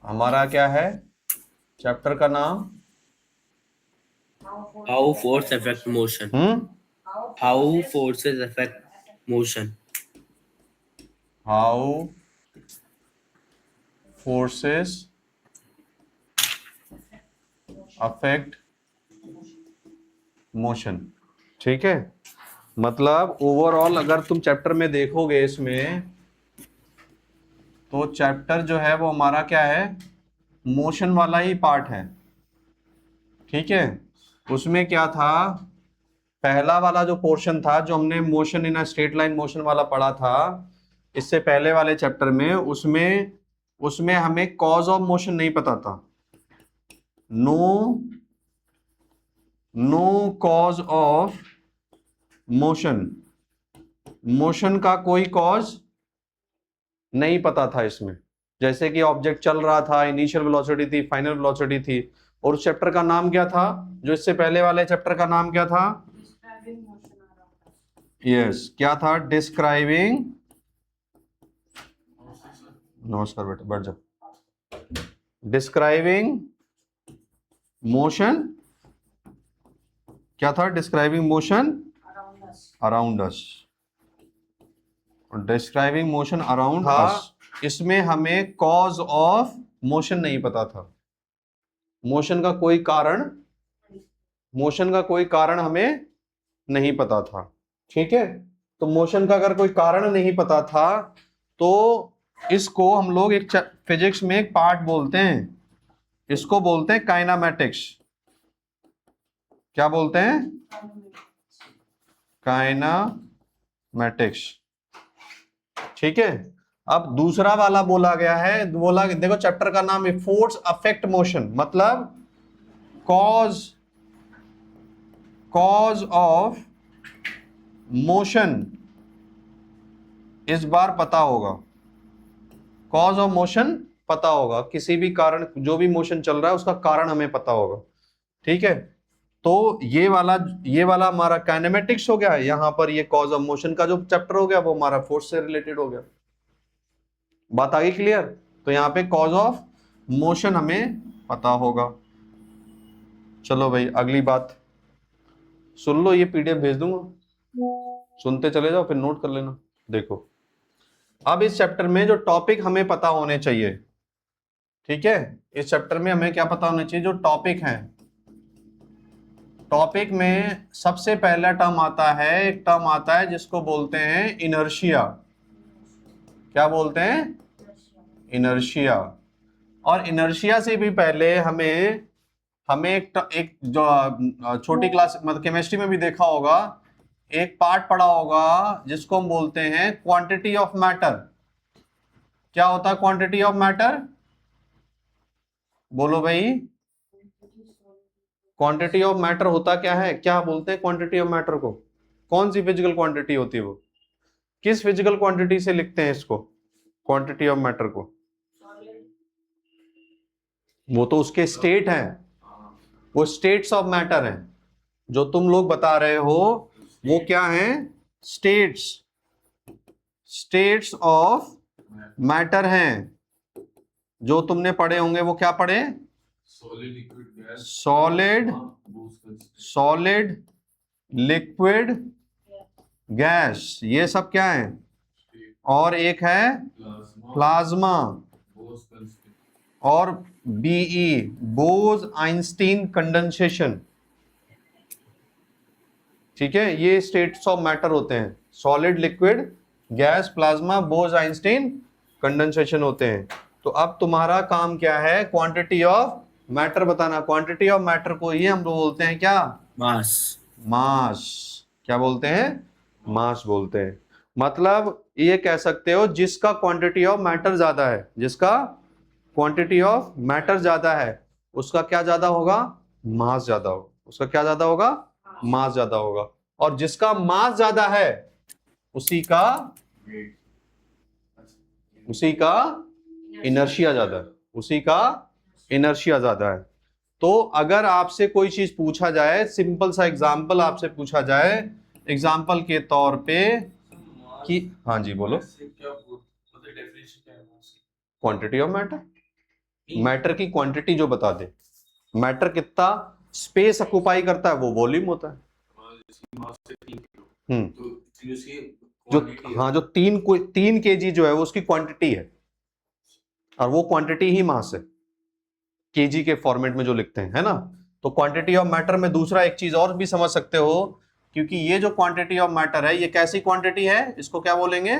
हमारा क्या है चैप्टर का नाम? How force affect motion. How forces affect motion. How forces affect motion. ठीक है, मतलब ओवरऑल अगर तुम चैप्टर में देखोगे इसमें, तो चैप्टर जो है वो हमारा क्या है, मोशन वाला ही पार्ट है। ठीक है, उसमें क्या था, पहला वाला जो पोर्शन था जो हमने motion in a straight line motion वाला पढ़ा था इससे पहले वाले चैप्टर में, उसमें उसमें हमें कॉज ऑफ मोशन नहीं पता था। No no cause of motion, motion का कोई कॉज नहीं पता था इसमें। जैसे कि ऑब्जेक्ट चल रहा था, इनिशियल वेलोसिटी थी, फाइनल वेलोसिटी थी। और उस चैप्टर का नाम क्या था, जो इससे पहले वाले चैप्टर का नाम क्या था? यस, क्या था? डिस्क्राइबिंग, नमस्कार बेटा बैठ जाओ, डिस्क्राइबिंग मोशन। क्या था? Describing motion around us, describing motion around us. इसमें हमें कॉज ऑफ मोशन नहीं पता था। मोशन का कोई कारण, मोशन का कोई कारण हमें नहीं पता था। ठीक है, तो मोशन का अगर कोई कारण नहीं पता था तो इसको हम लोग एक फिजिक्स में एक पार्ट बोलते हैं, इसको बोलते हैं काइनामेटिक्स। क्या बोलते हैं? काइनामेटिक्स। ठीक है, अब दूसरा वाला बोला गया है, बोला देखो चैप्टर का नाम है फोर्स अफेक्ट मोशन, मतलब कॉज ऑफ मोशन इस बार पता होगा। कॉज ऑफ मोशन पता होगा, किसी भी कारण, जो भी मोशन चल रहा है उसका कारण हमें पता होगा। ठीक है, तो ये वाला हमारा काइनेमेटिक्स हो गया। यहां पर ये कॉज ऑफ मोशन का जो चैप्टर हो गया वो हमारा फोर्स से रिलेटेड हो गया। बात आ गई क्लियर? तो यहाँ पे कॉज ऑफ मोशन हमें पता होगा। चलो भाई अगली बात सुन लो, ये पीडीएफ भेज दूंगा, सुनते चले जाओ फिर नोट कर लेना। देखो, अब इस चैप्टर में जो टॉपिक हमें पता होने चाहिए, ठीक है, इस चैप्टर में हमें क्या पता होना चाहिए, जो टॉपिक है। टॉपिक में सबसे पहला टर्म आता है, एक टर्म आता है जिसको बोलते हैं इनर्शिया। क्या बोलते हैं? इनर्शिया। और इनर्शिया से भी पहले हमें हमें एक जो छोटी क्लास मतलब केमिस्ट्री में भी देखा होगा, एक पार्ट पढ़ा होगा जिसको हम बोलते हैं क्वांटिटी ऑफ मैटर। क्या होता है क्वांटिटी ऑफ मैटर? बोलो भाई, क्वांटिटी ऑफ मैटर होता क्या है? क्या बोलते हैं क्वांटिटी ऑफ मैटर को? कौन सी फिजिकल क्वांटिटी होती है वो? किस फिजिकल क्वांटिटी से लिखते हैं इसको, क्वांटिटी ऑफ मैटर को? वो तो उसके स्टेट हैं, वो स्टेट्स ऑफ मैटर हैं। जो तुम लोग बता रहे हो वो क्या है? स्टेट्स, स्टेट्स ऑफ मैटर हैं। जो तुमने पढ़े होंगे वो क्या पढ़े? सॉलिड, सॉलिड, लिक्विड, गैस, ये सब क्या है? और एक है प्लाज्मा, और बीई बोज आइंस्टीन कंडेंसेशन। ठीक है, ये स्टेट्स ऑफ मैटर होते हैं, सॉलिड, लिक्विड, गैस, प्लाज्मा, बोज आइंस्टीन कंडेंसेशन होते हैं। तो अब तुम्हारा काम क्या है? क्वांटिटी ऑफ मैटर बताना। क्वांटिटी ऑफ मैटर को ही हम लोग बोलते हैं क्या? मास। मास। क्या बोलते हैं? मास बोलते हैं। मतलब ये कह सकते हो जिसका क्वांटिटी ऑफ मैटर ज्यादा है, जिसका क्वांटिटी ऑफ मैटर ज्यादा है उसका क्या ज्यादा होगा? मास ज्यादा होगा। उसका क्या ज्यादा होगा? मास ज्यादा होगा। और जिसका मास ज्यादा है उसी का इनर्शिया ज्यादा है, उसी का इनर्शिया ज्यादा है। तो अगर आपसे कोई चीज पूछा जाए, सिंपल सा एग्जांपल आपसे पूछा जाए, एग्जांपल के तौर पे कि, हाँ जी बोलो, क्वांटिटी ऑफ मैटर। मैटर की क्वांटिटी जो बता दे। मैटर कितना स्पेस ऑक्युपाई करता है वो वॉल्यूम होता है। जो हाँ जो 3 kg जो है वो उसकी क्वांटिटी है, और वो क्वांटिटी ही मास है, केजी के फॉर्मेट में जो लिखते हैं, है ना। तो क्वांटिटी ऑफ मैटर में दूसरा एक चीज और भी समझ सकते हो, क्योंकि ये जो क्वांटिटी ऑफ मैटर है ये कैसी क्वांटिटी है, इसको क्या बोलेंगे,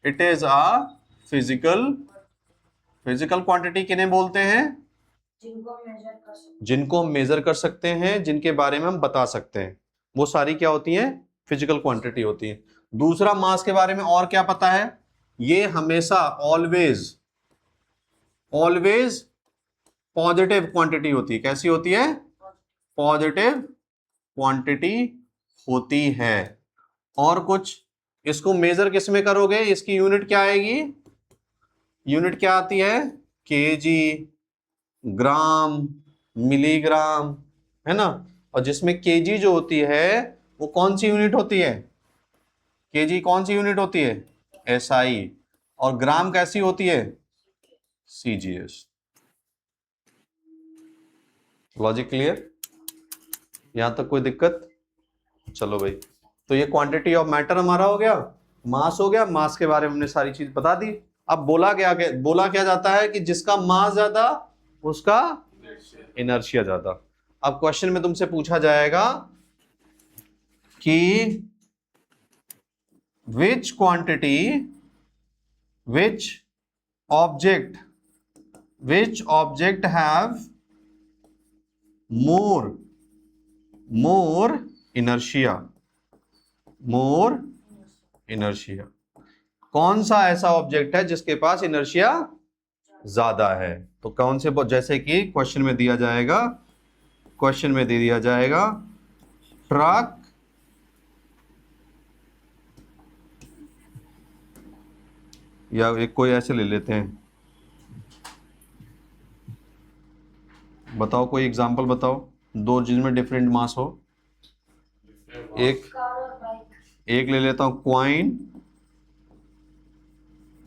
it is a physical quantity. किन्हें बोलते हैं, जिनको हम मेजर कर सकते हैं, जिनके बारे में हम बता सकते हैं, वो सारी क्या होती हैं, फिजिकल क्वांटिटी होती है। दूसरा मास के बारे में और क्या पता है, ये हमेशा ऑलवेज पॉजिटिव क्वांटिटी होती है। कैसी होती है, पॉजिटिव क्वांटिटी होती है। और कुछ, इसको मेजर किस में करोगे, इसकी यूनिट क्या आएगी, यूनिट क्या आती है, केजी, ग्राम, मिलीग्राम, है ना। और जिसमें केजी जो होती है वो कौन सी यूनिट होती है, केजी कौन सी यूनिट होती है, एसआई। और ग्राम कैसी होती है, सीजीएस। लॉजिक क्लियर, यहां तक कोई दिक्कत। चलो भाई, तो ये क्वांटिटी ऑफ मैटर हमारा हो गया, मास हो गया। मास के बारे में हमने सारी चीज बता दी। अब बोला क्या जाता है कि जिसका मास ज्यादा उसका इनर्शिया ज्यादा। अब क्वेश्चन में तुमसे पूछा जाएगा कि which object have more inertia, कौन सा ऐसा ऑब्जेक्ट है जिसके पास इनर्शिया ज्यादा है। तो कौन से, जैसे कि क्वेश्चन में दिया जाएगा, ट्रक या एक कोई ऐसे ले लेते हैं, बताओ कोई एग्जांपल बताओ, दो जिसमें डिफरेंट मास हो। एक ले लेता हूं,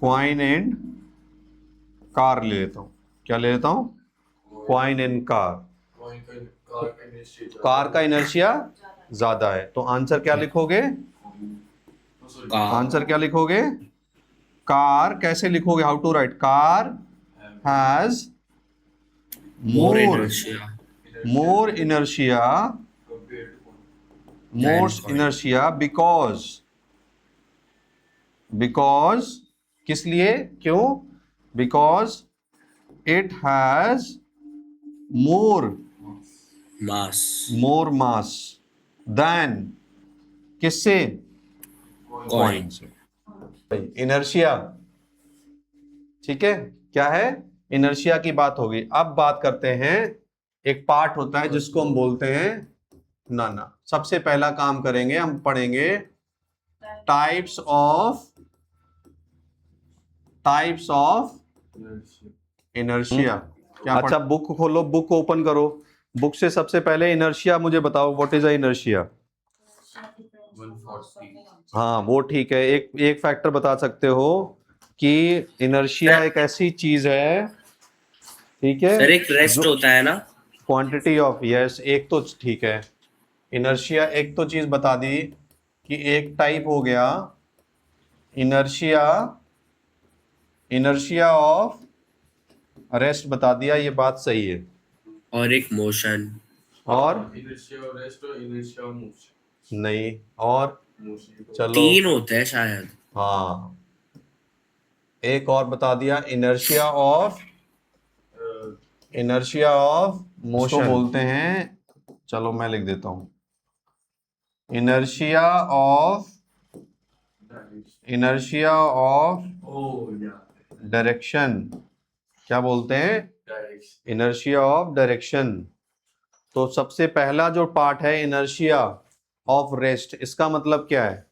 क्वाइन एंड कार ले लेता हूं। क्या ले लेता हूं, क्वाइन एंड कार। कार का इनर्शिया ज्यादा है, तो आंसर क्या लिखोगे, कार कैसे लिखोगे, how to write, car has more inertia because किस लिए, क्यों, because it has more mass than किससे, कॉइन से। इनर्शिया, ठीक है, क्या है, इनर्शिया की बात होगी। अब बात करते हैं, एक पार्ट होता है जिसको हम बोलते हैं ना, सबसे पहला काम करेंगे, हम पढ़ेंगे टाइप्स ऑफ इनर्शिया। क्या अच्छा, बुक खोलो, बुक ओपन करो, बुक से सबसे पहले इनर्शिया मुझे बताओ, व्हाट इज अ इनर्शिया। 140। हाँ वो ठीक है, एक फैक्टर बता सकते हो कि इनर्शिया एक ऐसी चीज है, ठीक है सर, एक रेस्ट होता है ना, क्वांटिटी ऑफ, यस, एक तो ठीक है, इनर्शिया एक तो चीज बता दी कि एक टाइप हो गया इनर्शिया ऑफ रेस्ट, बता दिया, ये बात सही है। और एक मोशन, और इनर्शिया ऑफ रेस्ट और इनर्शिया ऑफ मोशन, नहीं, और चलो 3 होते हैं शायद। हाँ, एक और बता दिया, इनर्शिया ऑफ मोशन बोलते हैं, चलो मैं लिख देता हूं, इनर्शिया ऑफ डायरेक्शन। क्या बोलते हैं, इनर्शिया ऑफ डायरेक्शन। तो सबसे पहला जो पार्ट है इनर्शिया ऑफ रेस्ट, इसका मतलब क्या है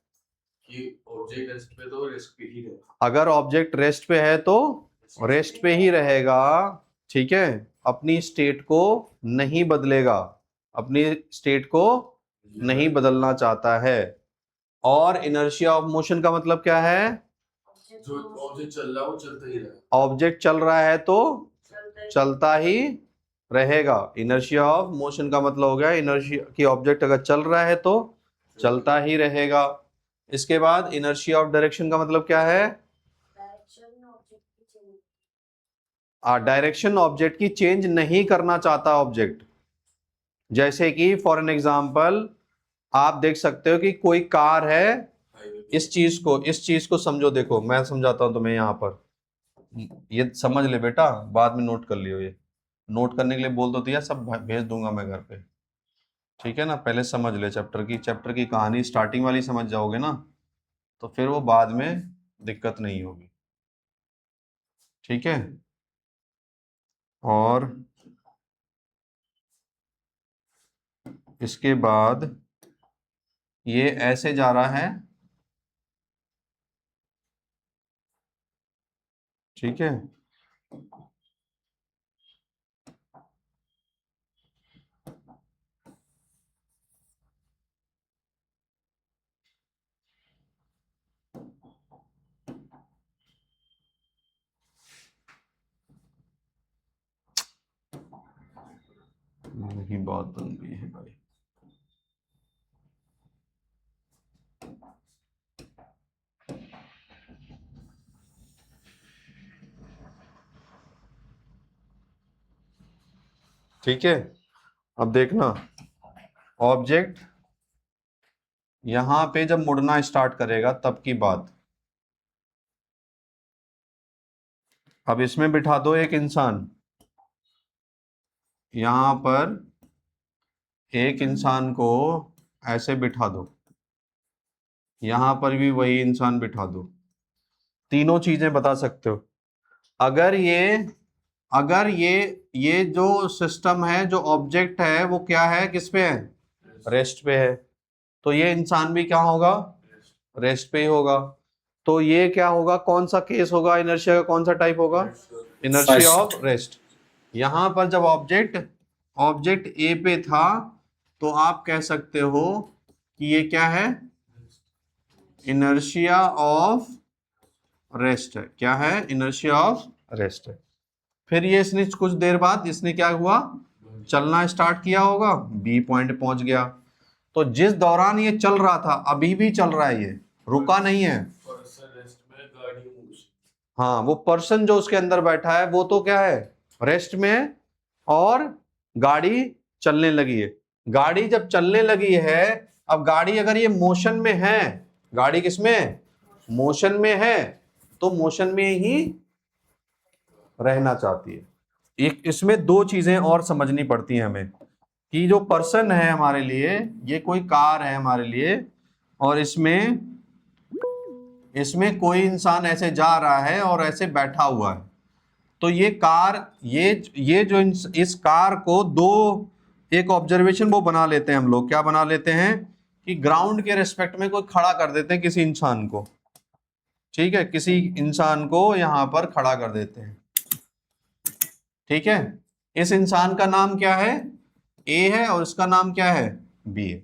कि ऑब्जेक्ट रेस्ट पे तो रेस्ट पे ही रहेगा। अगर ऑब्जेक्ट रेस्ट पे है तो रेस्ट पे ही रहेगा, ठीक है, अपनी स्टेट को नहीं बदलना चाहता है। और इनर्शिया ऑफ मोशन का मतलब क्या है, जो ऑब्जेक्ट चल रहा है वो चलता ही रहेगा, ऑब्जेक्ट चल रहा है तो चलता ही रहेगा। इनर्शिया ऑफ मोशन का मतलब हो गया इनर्शिया की ऑब्जेक्ट अगर चल रहा है तो चलता ही रहेगा। इसके बाद इनर्शिया ऑफ डायरेक्शन का मतलब क्या है? डायरेक्शन ऑब्जेक्ट की चेंज नहीं करना चाहता ऑब्जेक्ट। जैसे कि फॉर एन एग्जांपल आप देख सकते हो कि कोई कार है, इस चीज को समझो। देखो मैं समझाता हूं तुम्हें। यहां पर ये समझ ले बेटा, बाद में नोट कर लियो। ये नोट करने के लिए बोल दो तो यार सब भेज दूंगा मैं घर पे, ठीक है ना। पहले समझ ले चैप्टर की कहानी स्टार्टिंग वाली समझ जाओगे ना, तो फिर वो बाद में दिक्कत नहीं होगी, ठीक है। और इसके बाद ये ऐसे जा रहा है, ठीक है। यही बात बन गई है भाई। ठीक है, अब देखना ऑब्जेक्ट यहां पे जब मुड़ना स्टार्ट करेगा तब की बात। अब इसमें बिठा दो एक इंसान, यहां पर एक इंसान को ऐसे बिठा दो, यहां पर भी वही इंसान बिठा दो। तीनों चीजें बता सकते हो। अगर ये जो सिस्टम है, जो ऑब्जेक्ट है, वो क्या है, किस पे है, रेस्ट पे है, तो ये इंसान भी क्या होगा, रेस्ट पे ही होगा। तो ये क्या होगा, कौन सा केस होगा, इनर्शिया का कौन सा टाइप होगा, इनर्शिया ऑफ रेस्ट। यहां पर जब ऑब्जेक्ट ए पे था तो आप कह सकते हो कि ये क्या है, इनर्शिया ऑफ रेस्ट है। क्या है, इनर्शिया ऑफ रेस्ट है। फिर ये इसने कुछ देर बाद इसने क्या हुआ, चलना स्टार्ट किया होगा, बी पॉइंट पहुंच गया। तो जिस दौरान ये चल रहा था, अभी भी चल रहा है, ये रुका नहीं है। हाँ, वो पर्सन जो उसके अंदर बैठा है वो तो क्या है, रेस्ट में है, और गाड़ी चलने लगी है। गाड़ी जब चलने लगी है, अब गाड़ी अगर ये मोशन में है, गाड़ी किसमें, मोशन में है, तो मोशन में ही रहना चाहती है। एक इसमें दो चीजें और समझनी पड़ती हैं हमें, कि जो पर्सन है हमारे लिए, ये कोई कार है हमारे लिए, और इसमें कोई इंसान ऐसे जा रहा है और ऐसे बैठा हुआ है। तो ये कार, ये जो इस कार को दो, एक ऑब्जर्वेशन वो बना लेते हैं हम लोग, क्या बना लेते हैं, कि ग्राउंड के रेस्पेक्ट में कोई खड़ा कर देते हैं किसी इंसान को, ठीक है, किसी इंसान को यहां पर खड़ा कर देते हैं, ठीक है। इस इंसान का नाम क्या है, ए है, और इसका नाम क्या है, बी है।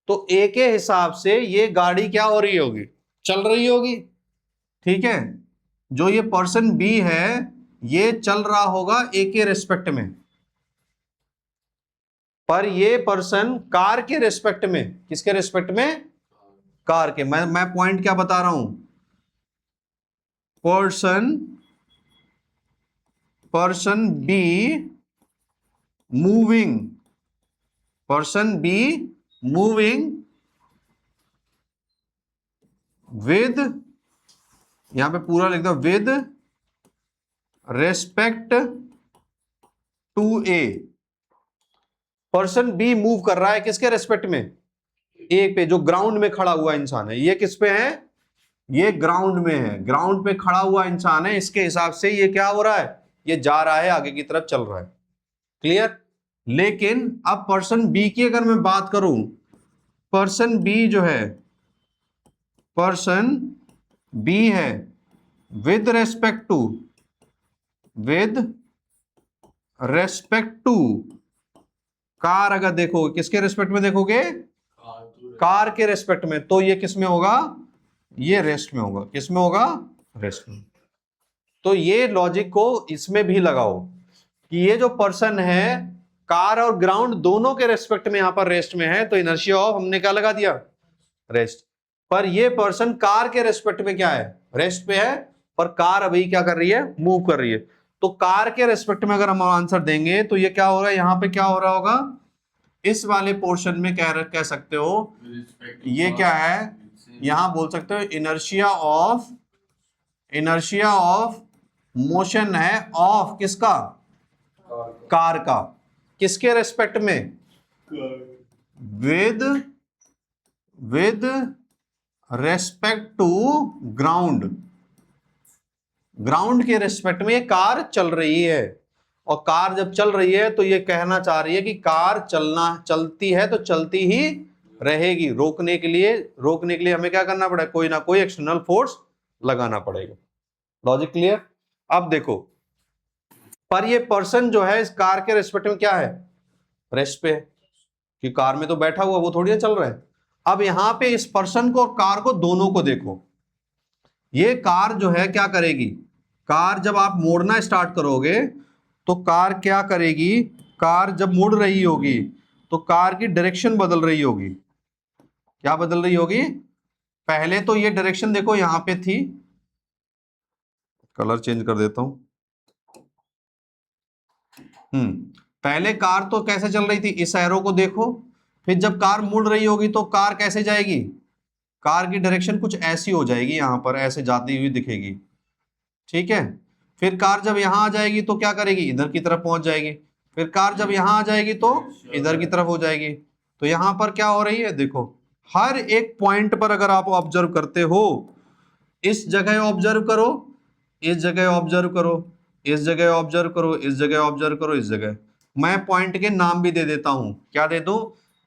तो ए के हिसाब से ये गाड़ी क्या हो रही होगी, चल रही होगी, ठीक है। जो ये पर्सन बी है, ये चल रहा होगा ए के रेस्पेक्ट में, पर ये पर्सन कार के रेस्पेक्ट में, किसके रेस्पेक्ट में, कार के। मैं पॉइंट क्या बता रहा हूं, person B moving, person B moving with, यहां पे पूरा लिख दो, with respect to A. Person B move कर रहा है किसके रेस्पेक्ट में, ए पे, जो ग्राउंड में खड़ा हुआ इंसान है। ये किस पे है, ये ग्राउंड में है, ग्राउंड पे खड़ा हुआ इंसान है। इसके हिसाब से ये क्या हो रहा है, ये जा रहा है, आगे की तरफ चल रहा है, क्लियर। लेकिन अब पर्सन बी की अगर मैं बात करूं, पर्सन बी जो है, पर्सन बी है विद रेस्पेक्ट टू कार। अगर देखोगे किसके रेस्पेक्ट में देखोगे, कार के रेस्पेक्ट में, तो ये किस में होगा, ये रेस्ट में होगा। किस में होगा, रेस्ट में। तो ये लॉजिक को इसमें भी लगाओ कि ये जो पर्सन है कार और ग्राउंड दोनों के रेस्पेक्ट में यहां पर रेस्ट में है, तो इनर्शिया ऑफ हमने क्या लगा दिया, रेस्ट। पर ये पर्सन कार के रेस्पेक्ट में क्या है, रेस्ट पे है, पर कार अभी क्या कर रही है, मूव कर रही है। तो कार के रेस्पेक्ट में अगर हम आंसर देंगे तो ये क्या होगा, यहां पे क्या हो रहा होगा, इस वाले पोर्शन में कह सकते हो ये क्या है, यहां बोल सकते हो इनर्शिया ऑफ मोशन है, ऑफ किसका, कार का, किसके रेस्पेक्ट में, with respect to ground, ground के रेस्पेक्ट में कार चल रही है। और कार जब चल रही है तो ये कहना चाह रही है कि कार चलती है तो चलती ही रहेगी। रोकने के लिए हमें क्या करना पड़ेगा, कोई ना कोई एक्सटर्नल फोर्स लगाना पड़ेगा। Logic clear. अब देखो, पर ये पर्सन जो है इस कार के रेस्पेक्ट में क्या है, रेस्ट पे है, कि कार में तो बैठा हुआ, वो थोड़ी चल रहा है। अब यहां पे इस पर्सन को और कार को दोनों को देखो, ये कार जो है क्या करेगी, कार जब आप मोड़ना स्टार्ट करोगे तो कार क्या करेगी, कार जब मुड़ रही होगी तो कार की डायरेक्शन बदल रही होगी। क्या बदल रही होगी, पहले तो ये डायरेक्शन देखो यहां पे थी, कलर चेंज कर देता हूं। पहले कार तो कैसे चल रही थी, इस एरो को देखो, फिर जब कार मुड़ रही होगी तो कार कैसे जाएगी, कार की डायरेक्शन कुछ ऐसी हो जाएगी, यहां पर ऐसे जाती हुई दिखेगी, ठीक है। फिर कार जब यहां आ जाएगी तो क्या करेगी, इधर की तरफ पहुंच जाएगी। फिर कार जब यहां आ जाएगी तो इधर की तरफ हो जाएगी। तो यहां पर क्या हो रही है, देखो हर एक पॉइंट पर अगर आप ऑब्जर्व करते हो, इस जगह ऑब्जर्व करो, इस जगह ऑब्जर्व करो, इस जगह ऑब्जर्व करो, इस जगह ऑब्जर्व करो, इस जगह। मैं पॉइंट के नाम भी दे देता हूं, क्या दे दूं,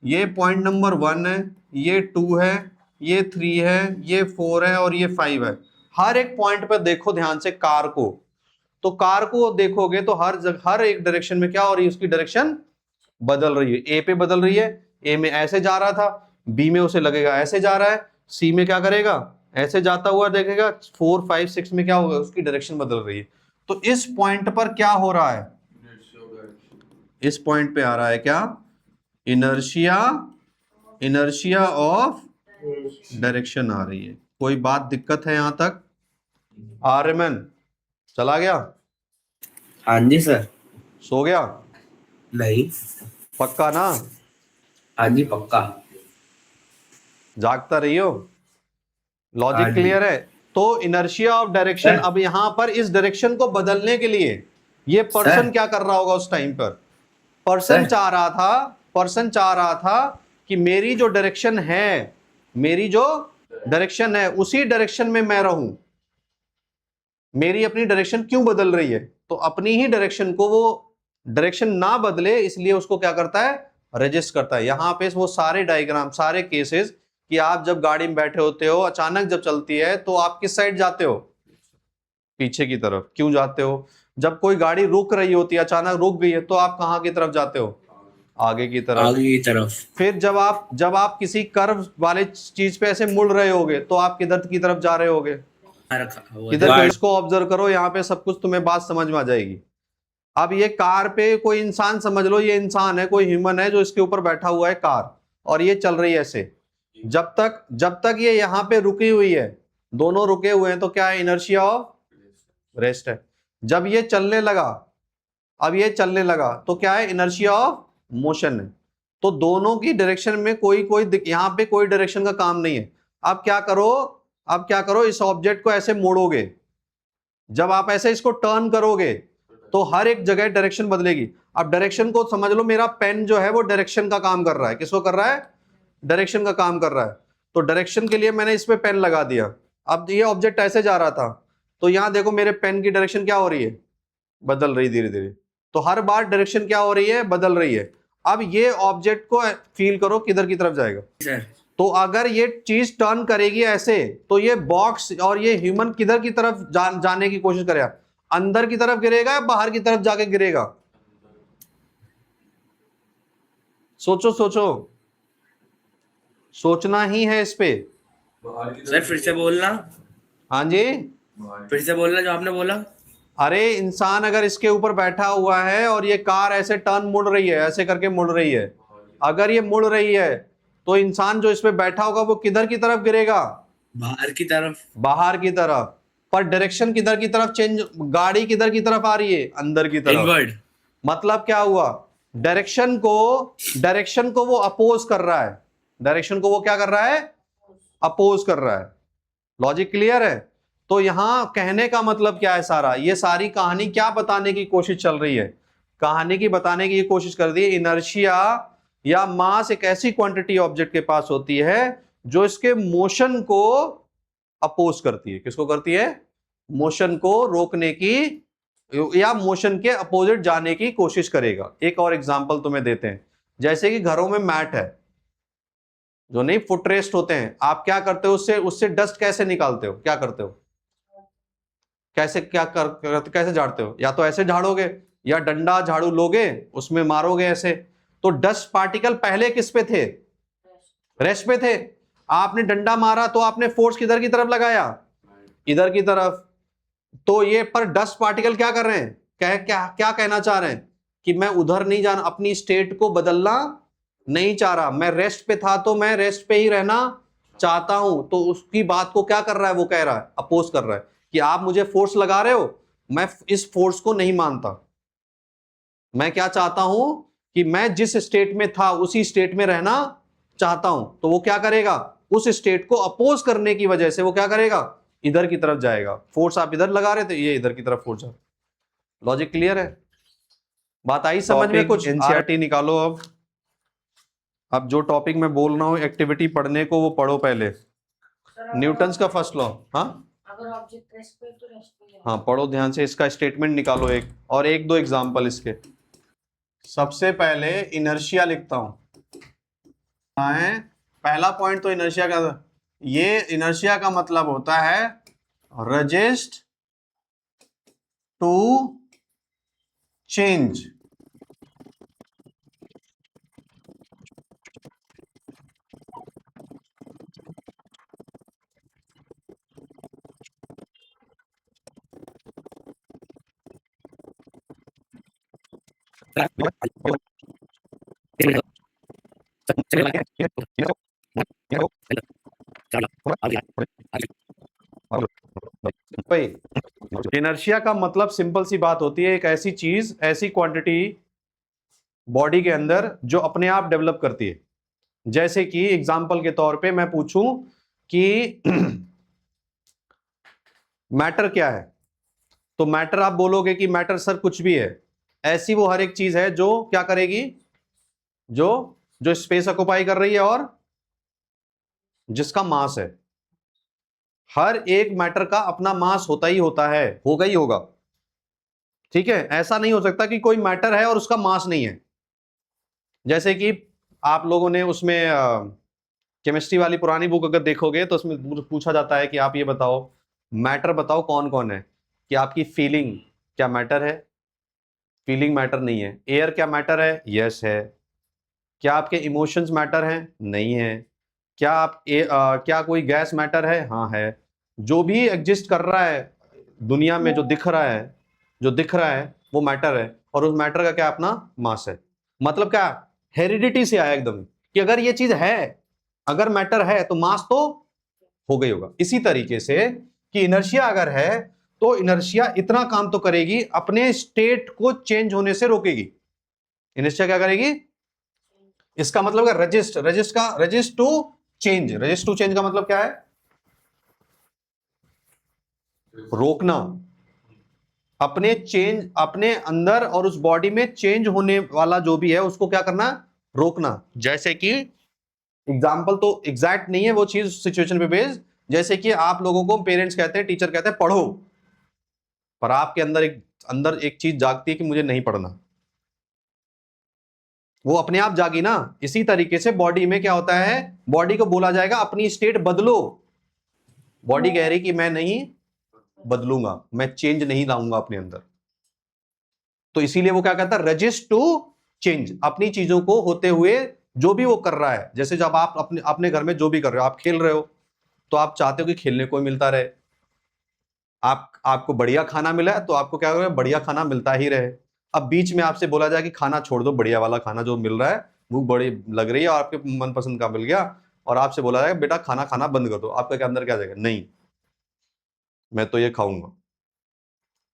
ये पॉइंट नंबर 1 है, ये 2 है, ये 3 है, ये 4 है और ये 5 है। हर एक पॉइंट पर देखो ध्यान से कार को, तो कार को देखोगे तो हर एक डायरेक्शन में क्या हो रही है, उसकी डायरेक्शन बदल रही है। ए पे बदल रही है, ए में ऐसे जा रहा था, बी में उसे लगेगा ऐसे जा रहा है, सी में क्या करेगा, ऐसे जाता हुआ देखेगा, 4 5 6 में क्या होगा, उसकी डायरेक्शन बदल रही है। तो इस पॉइंट पर क्या हो रहा है, इस पॉइंट पे आ रहा है क्या, इनर्शिया ऑफ डायरेक्शन आ रही है। कोई बात दिक्कत है यहां तक, आर्यमन चला गया, हाँ जी सर। सो गया, नहीं, पक्का ना, हाँ जी पक्का, जागता रही हो, हाँ लॉजिक जी। क्लियर है। तो इनर्शिया ऑफ डायरेक्शन, अब यहां पर इस डायरेक्शन को बदलने के लिए ये पर्सन क्या कर रहा होगा उस टाइम पर, पर्सन चाह रहा था कि मेरी जो डायरेक्शन है उसी डायरेक्शन में मैं रहूं। मेरी अपनी डायरेक्शन क्यों बदल रही है, तो अपनी ही डायरेक्शन को वो डायरेक्शन ना बदले, इसलिए उसको क्या करता है, रेजिस्ट करता है। यहां पे वो सारे डायग्राम, सारे केसेस कि आप जब गाड़ी में बैठे होते हो, अचानक जब चलती है तो आप किस साइड जाते हो, पीछे की तरफ। क्यों जाते हो, जब कोई गाड़ी रुक रही होती है, अचानक रुक गई है, तो आप कहां की तरफ जाते हो, आगे की तरफ। आगे की तरफ। फिर जब आप किसी कर्व वाले चीज पे ऐसे मुड़ रहे होगे तो आप किधर की तरफ जा रहे होगे, किधर को। इसको ऑब्जर्व करो, यहाँ पे सब कुछ तुम्हें बात समझ में आ जाएगी। अब ये कार पे कोई इंसान, समझ लो ये इंसान है, कोई ह्यूमन है जो इसके ऊपर बैठा हुआ है कार, और ये चल रही है ऐसे। जब तक ये यहाँ पे रुकी हुई है, दोनों रुके हुए हैं, तो क्या है, इनर्शिया ऑफ रेस्ट है। जब ये चलने लगा, अब ये चलने लगा तो क्या है, इनर्शिया ऑफ मोशन है। तो दोनों की डायरेक्शन में कोई यहाँ पे कोई डायरेक्शन का काम नहीं है। अब क्या करो, इस ऑब्जेक्ट को ऐसे मोड़ोगे, जब आप ऐसे इसको टर्न करोगे तो हर एक जगह डायरेक्शन बदलेगी। अब डायरेक्शन को समझ लो, मेरा पेन जो है वो डायरेक्शन का काम कर रहा है। किसको कर रहा है, डायरेक्शन का काम कर रहा है। तो डायरेक्शन के लिए मैंने इस पे पेन लगा दिया। अब ये ऑब्जेक्ट ऐसे जा रहा था, तो यहां देखो मेरे पेन की डायरेक्शन क्या हो रही है, बदल रही धीरे धीरे। तो हर बार डायरेक्शन क्या हो रही है, बदल रही है। अब ये ऑब्जेक्ट को फील करो किधर की तरफ जाएगा। तो अगर ये चीज टर्न करेगी ऐसे, तो ये बॉक्स और ये ह्यूमन किधर की तरफ जाने की कोशिश करेगा, अंदर की तरफ गिरेगा या बाहर की तरफ जाके गिरेगा, सोचो, सोचना ही है इस पे। सर फिर से बोलना। हाँ जी, फिर से बोलना जो आपने बोला। अरे इंसान अगर इसके ऊपर बैठा हुआ है और ये कार ऐसे टर्न मुड़ रही है, ऐसे करके मुड़ रही है, अगर ये मुड़ रही है तो इंसान जो इस पे बैठा होगा वो किधर की तरफ गिरेगा? बाहर की तरफ। बाहर की तरफ। पर डायरेक्शन किधर की तरफ चेंज, गाड़ी किधर की तरफ आ रही है? अंदर की तरफ। इनवर्ड। मतलब क्या हुआ? डायरेक्शन को वो अपोज कर रहा है, डायरेक्शन को वो क्या कर रहा है? अपोज कर रहा है। लॉजिक क्लियर है? तो यहां कहने का मतलब क्या है? सारा ये सारी कहानी क्या बताने की कोशिश चल रही है? कहानी की बताने की कोशिश कर दी है इनर्शिया या मास एक ऐसी क्वांटिटी ऑब्जेक्ट के पास होती है जो इसके मोशन को अपोज करती है। किसको करती है? मोशन को रोकने की या मोशन के अपोजिट जाने की कोशिश करेगा। एक और एग्जांपल तुम्हें देते हैं। जैसे कि घरों में मैट है, जो नहीं फुटरेस्ट होते हैं, आप क्या करते हो? उससे डस्ट कैसे निकालते हो? क्या करते हो? कैसे झाड़ते हो? या तो ऐसे झाड़ोगे या डंडा झाड़ू लोगे, उसमें मारोगे ऐसे। तो डस्ट पार्टिकल पहले किस पे थे? रेस्ट पे थे। आपने डंडा मारा तो आपने फोर्स किधर की तरफ लगाया? इधर की तरफ। तो ये पर डस्ट पार्टिकल क्या कर रहे हैं? क्या कहना चाह रहे हैं? कि मैं उधर नहीं जाना, अपनी स्टेट को बदलना नहीं चाह रहा, मैं रेस्ट पे था तो मैं रेस्ट पे ही रहना चाहता हूं। तो उसकी बात को क्या कर रहा है? वो कह रहा है, अपोज कर रहा है कि आप मुझे फोर्स लगा रहे हो, मैं इस फोर्स को नहीं मानता। मैं क्या चाहता हूं कि मैं जिस स्टेट में था उसी स्टेट में रहना चाहता हूं। तो वो क्या करेगा? उस स्टेट को अपोज करने की वजह से वो क्या करेगा? इधर की तरफ जाएगा। फोर्स आप इधर लगा रहे थे, ये इधर की तरफ फोर्स है। लॉजिक क्लियर है? बात आई समझ में? कुछ एनसीईआरटी निकालो। अब जो टॉपिक मैं बोल रहा हूं एक्टिविटी पढ़ने को, वो पढ़ो पहले। न्यूटन्स का फर्स्ट लॉ। हाँ, अगर ऑब्जेक्ट रेस्ट पे तो रेस्ट पे। हाँ पढ़ो ध्यान से, इसका स्टेटमेंट निकालो एक, और एक दो एग्जांपल इसके। सबसे पहले इनर्शिया लिखता हूं। पहला पॉइंट तो इनर्शिया का, ये इनर्शिया का मतलब होता है रेजिस्ट टू चेंज। इनर्शिया का मतलब सिंपल सी बात होती है, एक ऐसी चीज, ऐसी क्वांटिटी बॉडी के अंदर जो अपने आप डेवलप करती है। जैसे कि एग्जांपल के तौर पे मैं पूछूं कि मैटर क्या है, तो मैटर आप बोलोगे कि मैटर सर कुछ भी है। ऐसी वो हर एक चीज है जो क्या करेगी? जो स्पेस ऑक्युपाई कर रही है और जिसका मास है। हर एक मैटर का अपना मास होता ही होता है, होगा ही होगा। ठीक है? ऐसा नहीं हो सकता कि कोई मैटर है और उसका मास नहीं है। जैसे कि आप लोगों ने उसमें केमिस्ट्री वाली पुरानी बुक अगर देखोगे तो उसमें पूछा जाता है कि आप ये बताओ, मैटर बताओ कौन कौन है। कि आपकी फीलिंग क्या मैटर है? फीलिंग मैटर नहीं है। एयर क्या मैटर है? यस है। क्या आपके इमोशंस मैटर हैं? नहीं है। क्या कोई गैस मैटर है? हाँ है। जो भी एग्जिस्ट कर रहा है दुनिया में, जो दिख रहा है वो मैटर है, और उस मैटर का क्या अपना मास है। मतलब क्या? हेरिडिटी से आया एकदम, कि अगर ये चीज है, अगर मैटर है तो मास तो हो गई होगा। इसी तरीके से कि इनर्शिया अगर है तो इनर्शिया इतना काम तो करेगी, अपने स्टेट को चेंज होने से रोकेगी। इनर्शिया क्या करेगी? इसका मतलब है resist to change. Resist to change का मतलब क्या है? रोकना। अपने अंदर और उस बॉडी में चेंज होने वाला जो भी है उसको क्या करना? रोकना। जैसे कि एग्जाम्पल तो एग्जैक्ट नहीं है वो चीज, सिचुएशन पे बेस्ड। जैसे कि आप लोगों को पेरेंट्स कहते हैं, टीचर कहते हैं पढ़ो, पर आपके अंदर एक चीज जागती है कि मुझे नहीं पढ़ना, वो अपने आप जागी ना। इसी तरीके से बॉडी में क्या होता है? बॉडी को बोला जाएगा अपनी स्टेट बदलो। बॉडी कह रही कि मैं नहीं बदलूंगा, मैं चेंज नहीं लाऊंगा अपने अंदर। तो इसीलिए वो क्या कहता है? Resist to change. अपनी चीजों को होते हुए जो भी वो कर रहा है, जैसे जब आप अपने घर में जो भी कर रहे हो, आप खेल रहे हो तो आप चाहते हो कि खेलने को मिलता रहे। आपको बढ़िया खाना मिला है तो आपको क्या होगा, बढ़िया खाना मिलता ही रहे। अब बीच में आपसे बोला जाए कि खाना छोड़ दो, बढ़िया वाला खाना जो मिल रहा है, भूख बड़ी लग रही है और आपके मनपसंद का मिल गया, और आपसे बोला जाएगा बेटा खाना खाना बंद कर दो, आपके अंदर क्या जाएगा, नहीं मैं तो ये खाऊंगा।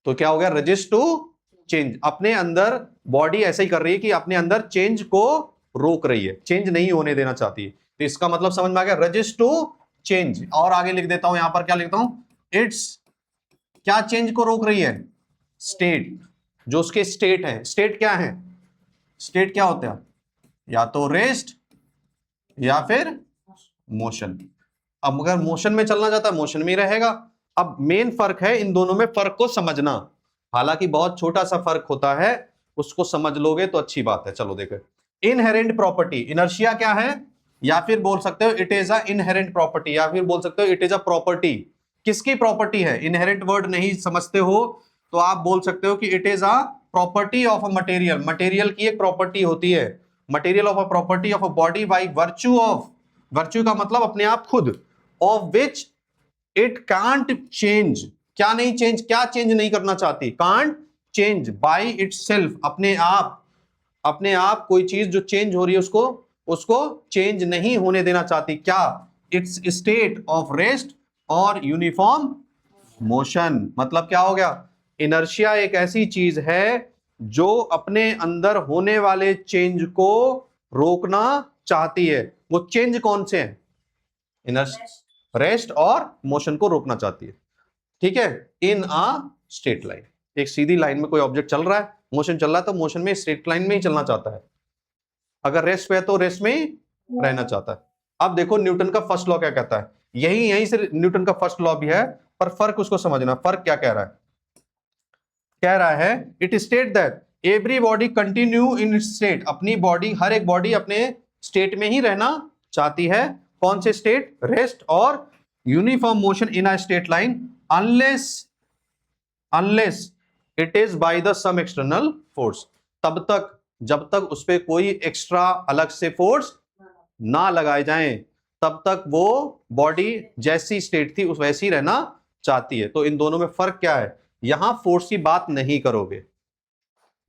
तो क्या हो गया, रजिस्ट टू चेंज। अपने अंदर बॉडी ऐसे ही कर रही है कि अपने अंदर चेंज को रोक रही है, चेंज नहीं होने देना चाहती है। तो इसका मतलब समझ में आ गया, रजिस्ट टू चेंज। और आगे लिख देता हूं, यहां पर क्या लिखता हूं, इट्स क्या चेंज को रोक रही है, स्टेट। जो उसके स्टेट है, स्टेट क्या है, स्टेट क्या होता है, या तो रेस्ट या फिर मोशन। अब अगर मोशन में चलना चाहता है मोशन में ही रहेगा। अब मेन फर्क है इन दोनों में, फर्क को समझना, हालांकि बहुत छोटा सा फर्क होता है, उसको समझ लोगे तो अच्छी बात है। चलो देखो, इनहेरेंट प्रॉपर्टी, इनर्शिया क्या है, या फिर बोल सकते हो it is a inherent property, या फिर बोल सकते हो इट इज अ प्रॉपर्टी। किसकी प्रॉपर्टी है, इनहेरेंट वर्ड नहीं समझते हो तो आप बोल सकते हो कि it is a property of a material, material की एक प्रॉपर्टी होती है, material of a property of a body by virtue of, virtue का मतलब अपने आप खुद, of which it can't change, क्या नहीं चेंज, क्या चेंज नहीं करना चाहती, कांट चेंज बाय इटसेल्फ, अपने आप, अपने आप कोई चीज जो चेंज हो रही है उसको उसको चेंज नहीं होने देना चाहती, क्या, इट्स स्टेट ऑफ रेस्ट और यूनिफॉर्म मोशन। मतलब क्या हो गया, इनर्शिया एक ऐसी चीज है जो अपने अंदर होने वाले चेंज को रोकना चाहती है। वो चेंज कौन से हैं, इनर्शिया, रेस्ट और मोशन को रोकना चाहती है। ठीक है, इन अ स्ट्रेट लाइन, एक सीधी लाइन में कोई ऑब्जेक्ट चल रहा है, मोशन चल रहा है, तो मोशन में स्ट्रेट लाइन में ही चलना चाहता है। अगर रेस्ट पे है तो रेस्ट में ही रहना चाहता है। अब देखो न्यूटन का फर्स्ट लॉ क्या कहता है, यहीं से न्यूटन का फर्स्ट लॉ भी है, पर फर्क उसको समझना। फर्क क्या कह रहा है, कह रहा है it state that every body continue in state, अपनी बॉडी, हर एक बॉडी अपने स्टेट में ही रहना चाहती है। कौन से स्टेट, रेस्ट और uniform motion in a straight line, unless it is by the some external force, तब तक जब तक उस पर कोई एक्स्ट्रा अलग से फोर्स ना लगाए जाएं, तब तक वो बॉडी जैसी स्टेट थी उस वैसी रहना चाहती है। तो इन दोनों में फर्क क्या है, यहां फोर्स की बात नहीं करोगे,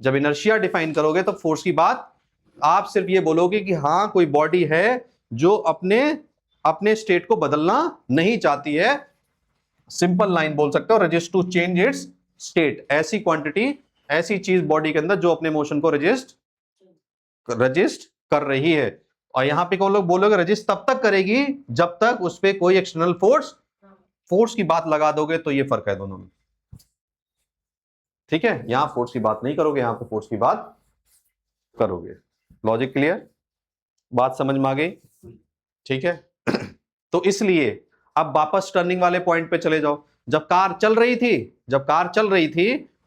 जब इनर्शिया डिफाइन करोगे तो फोर्स की बात, आप सिर्फ ये बोलोगे कि हाँ कोई बॉडी है जो अपने स्टेट को बदलना नहीं चाहती है। सिंपल लाइन बोल सकते हो, resist to change its state, ऐसी क्वांटिटी, ऐसी चीज बॉडी के अंदर जो अपने मोशन को रजिस्ट कर रही है। और यहां पे कौन लोग बोलोगे, रजिस्ट तब तक करेगी जब तक उस पर कोई एक्सटर्नल फोर्स की बात लगा दोगे। तो ये फर्क है दोनों में, ठीक है, यहां फोर्स की बात नहीं करोगे, यहां पे फोर्स की बात करोगे। लॉजिक क्लियर, बात समझ में आ गई, ठीक है। तो इसलिए अब वापस टर्निंग वाले पॉइंट पे चले जाओ। जब कार चल रही थी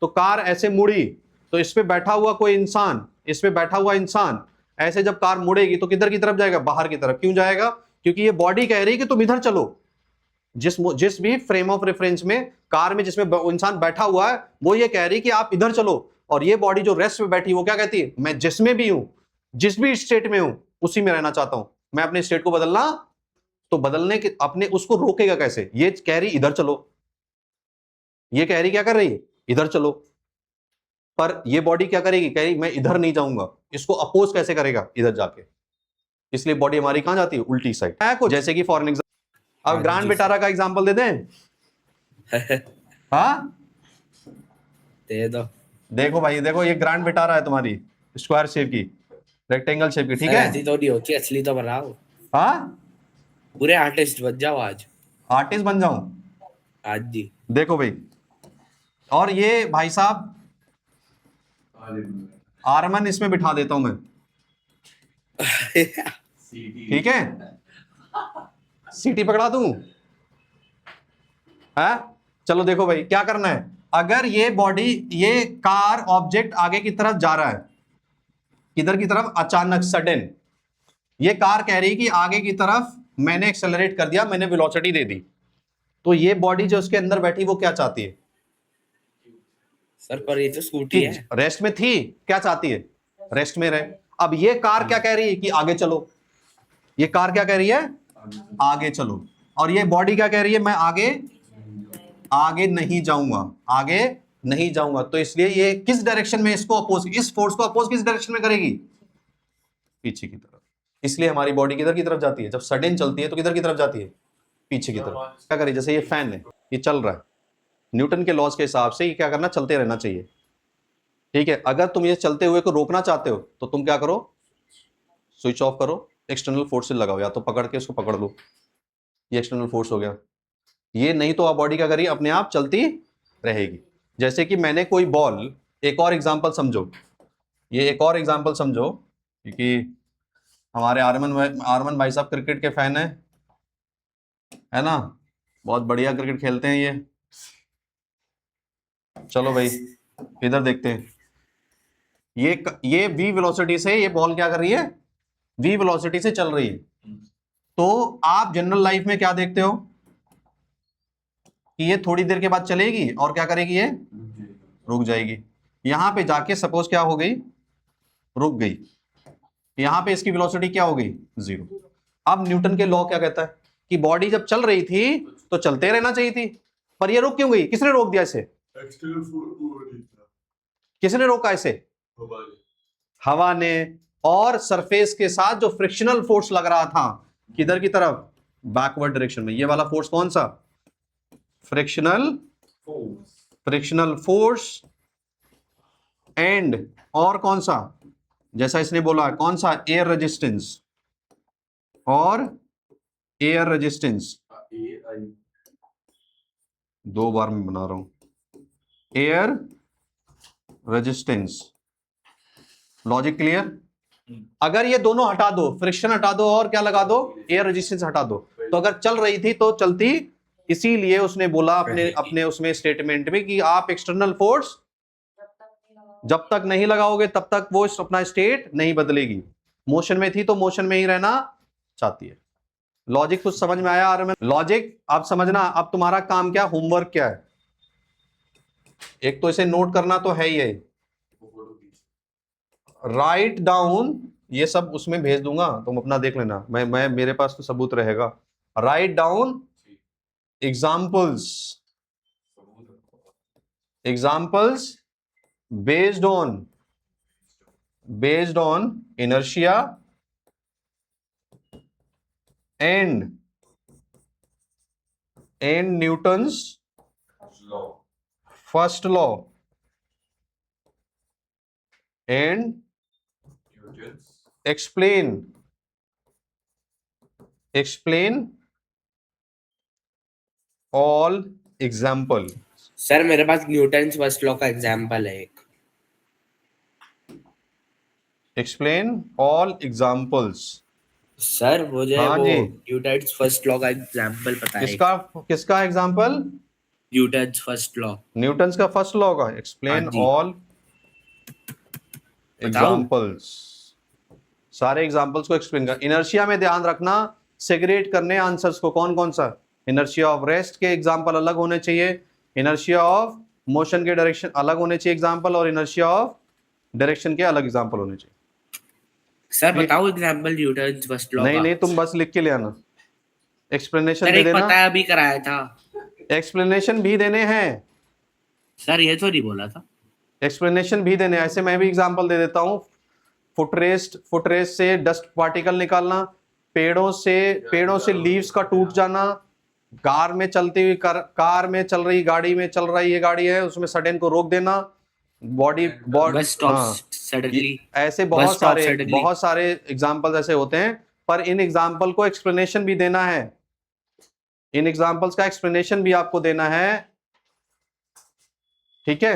तो कार ऐसे मुड़ी, तो इस पे बैठा हुआ कोई इंसान, इस पे बैठा हुआ इंसान ऐसे जब कार मुड़ेगी तो किधर की तरफ जाएगा, बाहर की तरफ। क्यों जाएगा, क्योंकि ये बॉडी कह रही है कि तुम इधर चलो। जिस भी फ्रेम ऑफ रेफरेंस में कार में जिसमें इंसान बैठा हुआ है वो ये कह रही है कि आप इधर चलो, और ये बॉडी जो रेस्ट में बैठी वो क्या कहती है, मैं जिसमें भी हूं, जिस भी स्टेट में हूं उसी में रहना चाहता हूं, मैं अपने स्टेट को बदलना, तो बदलने के अपने उसको रोकेगा कैसे, ये कह रही इधर चलो, ये कह रही क्या कर रही है, इधर चलो, पर ये बॉडी क्या करेगी, कह रही मैं इधर नहीं जाऊंगा, इसको अपोज कैसे करेगा, इधर जाके। इसलिए बॉडी हमारी कहां जाती है, उल्टी साइड है कुछ। जैसे कि फॉर एग्जाम्पल अब ग्रैंड विटारा का एग्जांपल दे दें हाँ दे दो। देखो भाई, देखो ये ग्रैंड विटारा है तुम्हारी, स्क्वायर शेप की, रेक्टेंगल शेप की, ठीक है। ऐसी तो नहीं होती, असली तो बनाओ। हाँ पूरे आर्टिस्ट बन जाओ आज। आर्टिस्ट बन जाऊं, आज जी। देखो भाई, और ये भाई साहब आर्मन इसमें बिठा देता हूं मैं, ठीक है, सीटी पकड़ा दूं, है। चलो देखो भाई क्या करना है, अगर ये बॉडी, ये कार ऑब्जेक्ट आगे की तरफ जा रहा है, किधर की तरफ, अचानक सडन, ये कार कह रही है कि आगे की तरफ मैंने एक्सेलरेट कर दिया, मैंने वेलोसिटी दे दी, तो ये बॉडी जो उसके अंदर बैठी वो क्या चाहती है, सर पर ये तो स्कूटी है, रेस्ट में थी, क्या चाहती है, रेस्ट में रहे। अब ये कार क्या कह रही है कि आगे चलो, ये कार क्या कह रही है, आगे चलो, और ये बॉडी क्या कह रही है, मैं आगे आगे नहीं जाऊंगा, आगे नहीं जाऊंगा, तो इसलिए ये किस डायरेक्शन में इसको अपोज, इस फोर्स को अपोज किस डायरेक्शन में करेगी, पीछे की तरफ। इसलिए हमारी बॉडी किधर की तरफ जाती है, जब सडन चलती है तो किधर की तरफ जाती है, पीछे की तरफ। क्या करें, जैसे ये फैन है, ये चल रहा है, न्यूटन के लॉज के हिसाब से ये क्या करना, चलते रहना चाहिए, ठीक है। अगर तुम ये चलते हुए को रोकना चाहते हो तो तुम क्या करो, स्विच ऑफ करो, एक्सटर्नल फोर्सेस लगाओ, या तो पकड़ के उसको पकड़ लो, ये एक्सटर्नल फोर्स हो गया। ये नहीं तो आप बॉडी क्या करिए, अपने आप चलती रहेगी। जैसे कि मैंने कोई बॉल, एक और एग्जांपल समझो, ये एक और एग्जांपल समझो, क्योंकि हमारे आरमन भाई साहब क्रिकेट के फैन है ना, बहुत बढ़िया क्रिकेट खेलते हैं ये। चलो भाई इधर देखते हैं, ये v वेलोसिटी से ये बॉल क्या कर रही है, v वेलोसिटी से चल रही है। तो आप जनरल लाइफ में क्या देखते हो कि ये थोड़ी देर के बाद चलेगी और क्या करेगी, ये रुक जाएगी। यहां पे जाके सपोज क्या हो गई, रुक गई, यहां पे इसकी वेलोसिटी क्या हो गई, 0। अब न्यूटन के लॉ क्या कहता है कि बॉडी जब चल रही थी तो चलते रहना चाहिए थी, पर ये रुक क्यों गई, किसने रोक दिया इसे, किसने रोका इसे, हवा ने। और सरफेस के साथ जो फ्रिक्शनल फोर्स लग रहा था किधर की तरफ, बैकवर्ड डायरेक्शन में, ये वाला फोर्स कौन सा, फ्रिक्शनल फोर्स। एंड और कौन सा, जैसा इसने बोला कौन सा, एयर रेजिस्टेंस, और एयर रेजिस्टेंस, दो बार मैं बना रहा हूं, एयर रेजिस्टेंस। Logic clear. अगर ये दोनों हटा दो, फ्रिक्शन हटा दो और क्या लगा दो, एयर रेजिस्टेंस हटा दो, तो अगर चल रही थी तो चलती। इसीलिए उसने बोला अपने उसमें स्टेटमेंट में कि आप एक्सटर्नल फोर्स जब तक नहीं लगाओगे तब तक वो अपना स्टेट नहीं बदलेगी। मोशन में थी तो मोशन में ही रहना चाहती है। लॉजिक कुछ समझ में आया आरएमएन? लॉजिक आप समझना। अब तुम्हारा काम क्या, होमवर्क क्या है, एक तो इसे नोट करना तो है ही है, राइट डाउन, ये सब उसमें भेज दूंगा, तुम अपना देख लेना, मैं मेरे पास तो सबूत रहेगा। Write down examples based on inertia and Newton's first law and explain all example। Sir मेरे पास न्यूटन्स फर्स्ट लॉ का एग्जांपल है एक। Explain all examples. सर वो जो है हाँ वो जी। न्यूटन्स फर्स्ट लॉ का एग्जांपल पता है। किसका example, Newton's first law, Newton's का फर्स्ट लॉ का। एक्सप्लेन ऑल एग्जाम्पल्स, सारे एग्जाम्पल्स को एक्सप्लेन कर। इनर्शिया में ध्यान रखना, सेग्रेगेट करने आंसर्स को, कौन कौन सा, इनर्शिया ऑफ रेस्ट के एग्जाम्पल अलग होने चाहिए, इनर्शिया ऑफ मोशन के डायरेक्शन अलग होने चाहिए एग्जाम्पल, और इनर्शिया ऑफ डायरेक्शन के अलग एग्जाम्पल होने चाहिए। सर बताओ एग्जांपल न्यूटन्स फर्स्ट लॉ का। नहीं तुम बस लिख के ले आना, एक्सप्लेनेशन सर दे एक देना, पता अभी कराया था। एक्सप्लेनेशन भी देने हैं। सर ये तो नहीं बोला था, एक्सप्लेनेशन भी देने। ऐसे मैं भी एग्जांपल दे देता हूँ, फुटरेस्ट से डस्ट पार्टिकल निकालना, पेड़ों से लीव्स का टूट जाना, कार में चलती हुई कार में चल रही गाड़ी में चल रही ये गाड़ी है उसमें सडन को रोक देना, बॉडी सडनली, ऐसे बहुत सारे एग्जांपल्स ऐसे होते हैं। पर इन एग्जांपल को एक्सप्लेनेशन भी देना है, इन एग्जांपल्स का एक्सप्लेनेशन भी आपको देना है, ठीक है।